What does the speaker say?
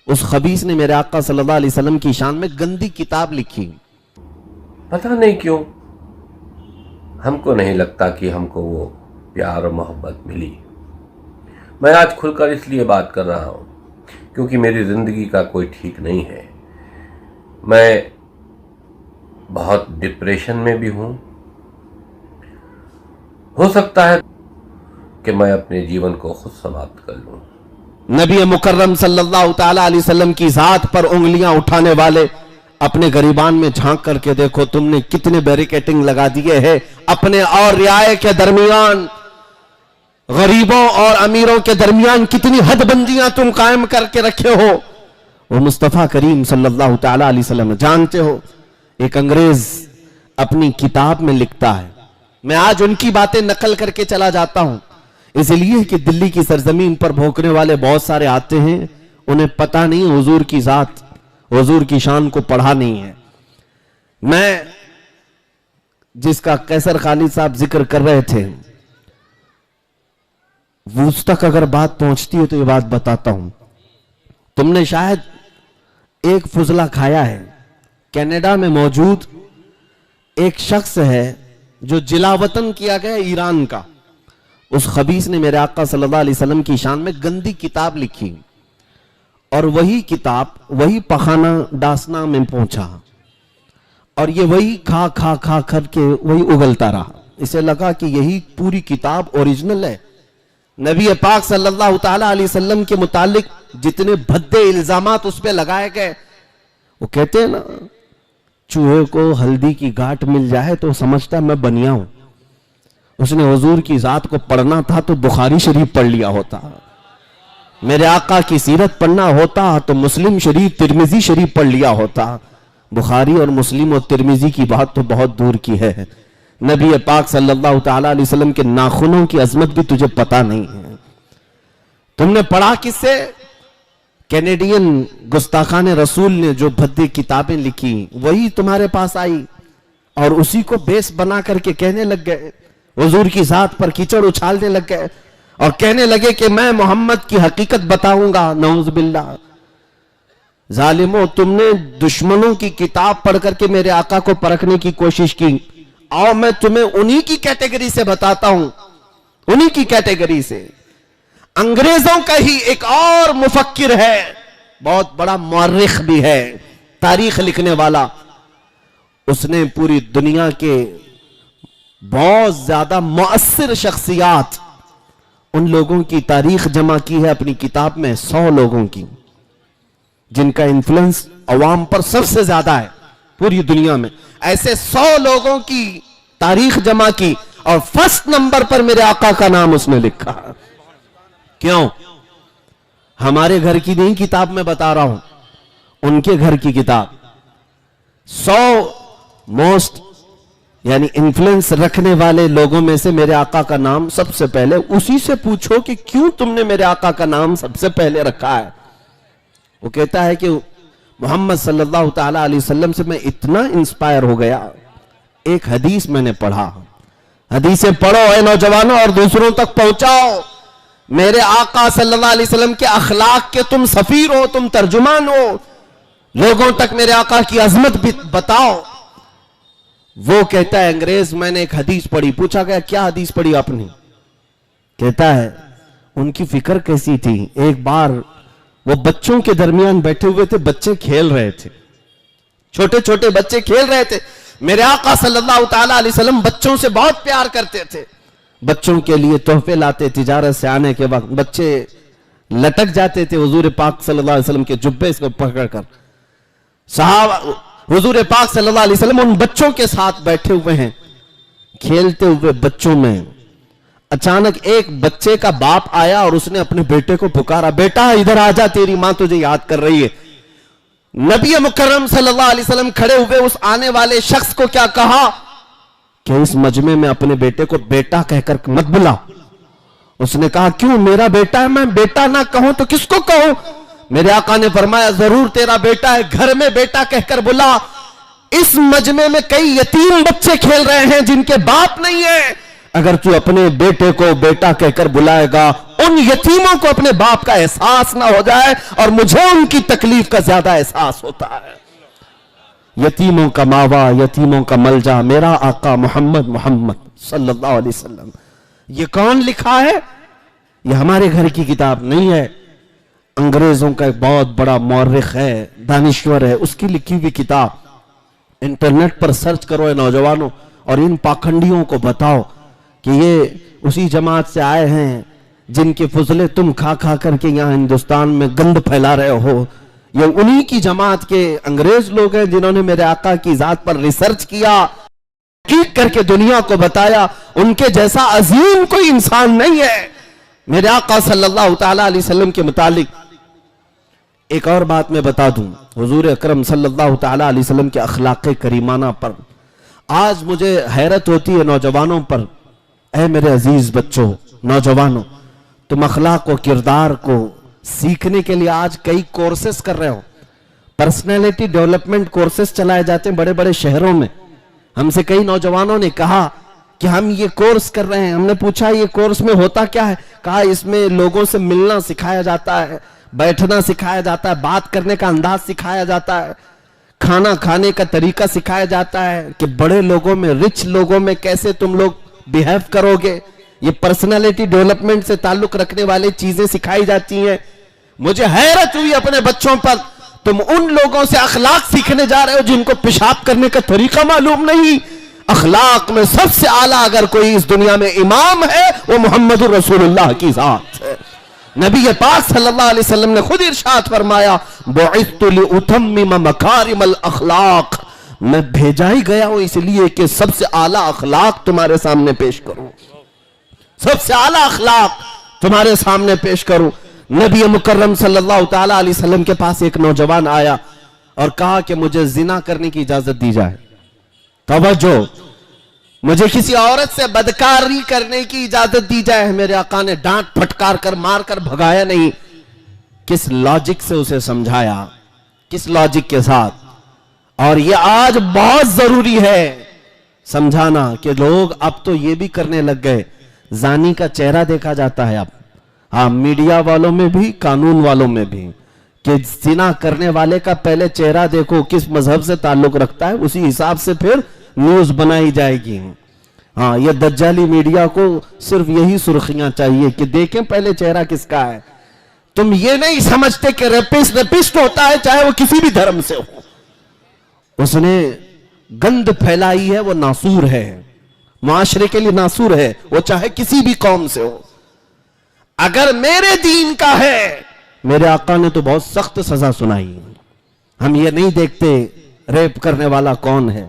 اس خبیث نے میرے آقا صلی اللہ علیہ وسلم کی شان میں گندی کتاب لکھی. پتہ نہیں کیوں ہم کو نہیں لگتا کہ ہم کو وہ پیار اور محبت ملی. میں آج کھل کر اس لیے بات کر رہا ہوں کیونکہ میری زندگی کا کوئی ٹھیک نہیں ہے. میں بہت ڈپریشن میں بھی ہوں. ہو سکتا ہے کہ میں اپنے جیون کو خود سماپت کر لوں. نبی مکرم صلی اللہ تعالی علیہ وسلم کی ذات پر انگلیاں اٹھانے والے اپنے گریبان میں جھانک کر کے دیکھو تم نے کتنے بیریکیٹنگ لگا دیے ہیں اپنے اور رعایا کے درمیان. غریبوں اور امیروں کے درمیان کتنی حد بندیاں تم قائم کر کے رکھے ہو. وہ مصطفیٰ کریم صلی اللہ تعالی علیہ وسلم جانتے ہو ایک انگریز اپنی کتاب میں لکھتا ہے. میں آج ان کی باتیں نقل کر کے چلا جاتا ہوں اس لیے کہ دلی کی سرزمین پر بھوکنے والے بہت سارے آتے ہیں, انہیں پتہ نہیں حضور کی ذات حضور کی شان کو پڑھا نہیں ہے. میں جس کا قیصر خالد صاحب ذکر کر رہے تھے اس تک اگر بات پہنچتی ہے تو یہ بات بتاتا ہوں. تم نے شاید ایک فضلہ کھایا ہے. کینیڈا میں موجود ایک شخص ہے جو جلا وطن کیا گیا ایران کا. اس خبیث نے میرے آقا صلی اللہ علیہ وسلم کی شان میں گندی کتاب لکھی اور وہی کتاب وہی پخانہ ڈاسنا میں پہنچا اور یہ وہی کھا کھا کھا کر کے وہی اگلتا رہا. اسے لگا کہ یہی پوری کتاب اوریجنل ہے. نبی پاک صلی اللہ تعالی علیہ وسلم کے متعلق جتنے بھدے الزامات اس پہ لگائے گئے, وہ کہتے ہیں نا چوہے کو ہلدی کی گھاٹ مل جائے تو سمجھتا میں بنیا ہوں. اس نے حضور کی ذات کو پڑھنا تھا تو بخاری شریف پڑھ لیا ہوتا, میرے آقا کی سیرت پڑھنا ہوتا تو مسلم شریف ترمذی شریف پڑھ لیا ہوتا. بخاری اور مسلم اور ترمذی کی بات تو بہت دور کی ہے. نبی پاک صلی اللہ تعالی علیہ وسلم کے ناخنوں کی عظمت بھی تجھے پتا نہیں ہے. تم نے پڑھا کس سے؟ کینیڈین گستاخان رسول نے جو بھدی کتابیں لکھی وہی تمہارے پاس آئی اور اسی کو بیس بنا کر کے کہنے لگ گئے, حضور کی ذات پر کیچڑ اچھالنے لگ گئے اور کہنے لگے کہ میں محمد کی حقیقت بتاؤں گا. نعوذ باللہ. ظالموں, تم نے دشمنوں کی کتاب پڑھ کر کے میرے آقا کو پرکھنے کی کوشش کی. آؤ میں تمہیں انہی کی کیٹیگری سے بتاتا ہوں, انہی کی کیٹیگری سے. انگریزوں کا ہی ایک اور مفکر ہے, بہت بڑا مورخ بھی ہے, تاریخ لکھنے والا. اس نے پوری دنیا کے بہت زیادہ مؤثر شخصیات ان لوگوں کی تاریخ جمع کی ہے اپنی کتاب میں. 100 لوگوں کی جن کا انفلوئنس عوام پر سب سے زیادہ ہے پوری دنیا میں. ایسے 100 لوگوں کی تاریخ جمع کی اور فرسٹ نمبر پر میرے آقا کا نام اس نے لکھا. کیوں؟ ہمارے گھر کی نہیں کتاب میں بتا رہا ہوں, ان کے گھر کی کتاب. 100 موسٹ یعنی انفلوئنس رکھنے والے لوگوں میں سے میرے آقا کا نام سب سے پہلے. اسی سے پوچھو کہ کیوں تم نے میرے آقا کا نام سب سے پہلے رکھا ہے. وہ کہتا ہے کہ محمد صلی اللہ تعالی علیہ وسلم سے میں اتنا انسپائر ہو گیا, ایک حدیث میں نے پڑھا. حدیثیں پڑھو اے نوجوانوں اور دوسروں تک پہنچاؤ. میرے آقا صلی اللہ علیہ وسلم کے اخلاق کے تم سفیر ہو, تم ترجمان ہو, لوگوں تک میرے آقا کی عظمت بھی بتاؤ. وہ کہتا ہے انگریز میں نے ایک حدیث پڑھی. پوچھا گیا کیا حدیث پڑھی آپ نے؟ کہتا ہے ان کی فکر کیسی تھی. ایک بار وہ بچوں کے درمیان بیٹھے ہوئے تھے, بچے کھیل رہے تھے, چھوٹے چھوٹے بچے کھیل رہے تھے. میرے آقا صلی اللہ تعالی علیہ وسلم بچوں سے بہت پیار کرتے تھے, بچوں کے لیے تحفے لاتے. تجارت سے آنے کے وقت بچے لٹک جاتے تھے حضور پاک صلی اللہ علیہ وسلم کے جبے کو پکڑ کر. صحابہ حضور پاک صلی اللہ علیہ وسلم ان بچوں کے ساتھ بیٹھے ہوئے ہیں, کھیلتے ہوئے بچوں میں اچانک ایک بچے کا باپ آیا اور اس نے اپنے بیٹے کو پکارا, بیٹا ادھر آ جا, تیری ماں تجھے یاد کر رہی ہے. نبی مکرم صلی اللہ علیہ وسلم کھڑے ہوئے اس آنے والے شخص کو کیا کہا کہ اس مجمع میں اپنے بیٹے کو بیٹا کہہ کر مت بلا. اس نے کہا کیوں, میرا بیٹا ہے, میں بیٹا نہ کہوں تو کس کو کہوں؟ میرے آقا نے فرمایا ضرور تیرا بیٹا ہے, گھر میں بیٹا کہہ کر بلا. اس مجمع میں کئی یتیم بچے کھیل رہے ہیں جن کے باپ نہیں ہے, اگر تو اپنے بیٹے کو بیٹا کہہ کر بلائے گا ان یتیموں کو اپنے باپ کا احساس نہ ہو جائے اور مجھے ان کی تکلیف کا زیادہ احساس ہوتا ہے. یتیموں کا ماوا، یتیموں کا ملجا میرا آقا محمد صلی اللہ علیہ وسلم. یہ کون لکھا ہے؟ یہ ہمارے گھر کی کتاب نہیں ہے، انگریزوں کا ایک بہت بڑا مورخ ہے، دانشور ہے، اس کی لکھی ہوئی کتاب. انٹرنیٹ پر سرچ کرو اے نوجوانوں، اور ان پاکھنڈیوں کو بتاؤ کہ یہ اسی جماعت سے آئے ہیں جن کے فضلے تم کھا کھا کر کے یہاں ہندوستان میں گند پھیلا رہے ہو. یہ انہی کی جماعت کے انگریز لوگ ہیں جنہوں نے میرے آقا کی ذات پر ریسرچ کیا، تحقیق کر کے دنیا کو بتایا ان کے جیسا عظیم کوئی انسان نہیں ہے. میرے آقا صلی اللہ تعالیٰ علیہ وسلم کے متعلق ایک اور بات میں بتا دوں. حضور اکرم صلی اللہ تعالیٰ علیہ وسلم کے اخلاق کریمانہ پر آج مجھے حیرت ہوتی ہے نوجوانوں پر. اے میرے عزیز بچوں، نوجوانوں، تم اخلاق و کردار کو سیکھنے کے لیے آج کئی کورسز کر رہے ہو. پرسنالٹی ڈیولپمنٹ کورسز چلائے جاتے ہیں بڑے بڑے شہروں میں. ہم سے کئی نوجوانوں نے کہا کہ ہم یہ کورس کر رہے ہیں. ہم نے پوچھا یہ کورس میں ہوتا کیا ہے؟ کہا اس میں لوگوں سے ملنا سکھایا جاتا ہے، بیٹھنا سکھایا جاتا ہے، بات کرنے کا انداز سکھایا جاتا ہے، کھانا کھانے کا طریقہ سکھایا جاتا ہے کہ بڑے لوگوں میں، رچ لوگوں میں کیسے تم لوگ بیہیو کرو گے. یہ پرسنالٹی ڈیولپمنٹ سے تعلق رکھنے والی چیزیں سکھائی جاتی ہیں. مجھے حیرت ہوئی اپنے بچوں پر. تم ان لوگوں سے اخلاق سیکھنے جا رہے ہو جن کو پیشاب کرنے کا طریقہ معلوم نہیں. اخلاق میں سب سے اعلیٰ اگر کوئی اس دنیا میں امام ہے وہ محمد رسول اللہ کی ذات ہے. نبی پاک صلی اللہ علیہ وسلم نے خود ارشاد فرمایا بعثت لأتمم مکارم الاخلاق، میں بھیجا ہی گیا ہوں اس لیے کہ سب سے اعلیٰ اخلاق تمہارے سامنے پیش کروں، سب سے اعلیٰ اخلاق تمہارے سامنے پیش کروں. نبی مکرم صلی اللہ تعالیٰ علیہ وسلم کے پاس ایک نوجوان آیا اور کہا کہ مجھے زنا کرنے کی اجازت دی جائے. توجہ، مجھے کسی عورت سے بدکاری کرنے کی اجازت دی جائے. میرے آقا نے ڈانٹ پھٹکار کر مار کر بھگایا نہیں. کس لاجک سے اسے سمجھایا، کس لاجک کے ساتھ. اور یہ آج بہت ضروری ہے سمجھانا کہ لوگ اب تو یہ بھی کرنے لگ گئے. زانی کا چہرہ دیکھا جاتا ہے اب، ہاں، میڈیا والوں میں بھی، قانون والوں میں بھی، کہ زنا کرنے والے کا پہلے چہرہ دیکھو کس مذہب سے تعلق رکھتا ہے، اسی حساب سے پھر نیوز بنائی جائے گی. ہاں، یہ دجالی میڈیا کو صرف یہی سرخیاں چاہیے کہ دیکھیں پہلے چہرہ کس کا ہے. تم یہ نہیں سمجھتے کہ ریپسٹ ہوتا ہے چاہے وہ کسی بھی دھرم سے ہو. اس نے گند پھیلائی ہے، وہ ناسور ہے، معاشرے کے لیے ناسور ہے، وہ چاہے کسی بھی قوم سے ہو. اگر میرے دین کا ہے، میرے آقا نے تو بہت سخت سزا سنائی. ہم یہ نہیں دیکھتے ریپ کرنے والا کون ہے،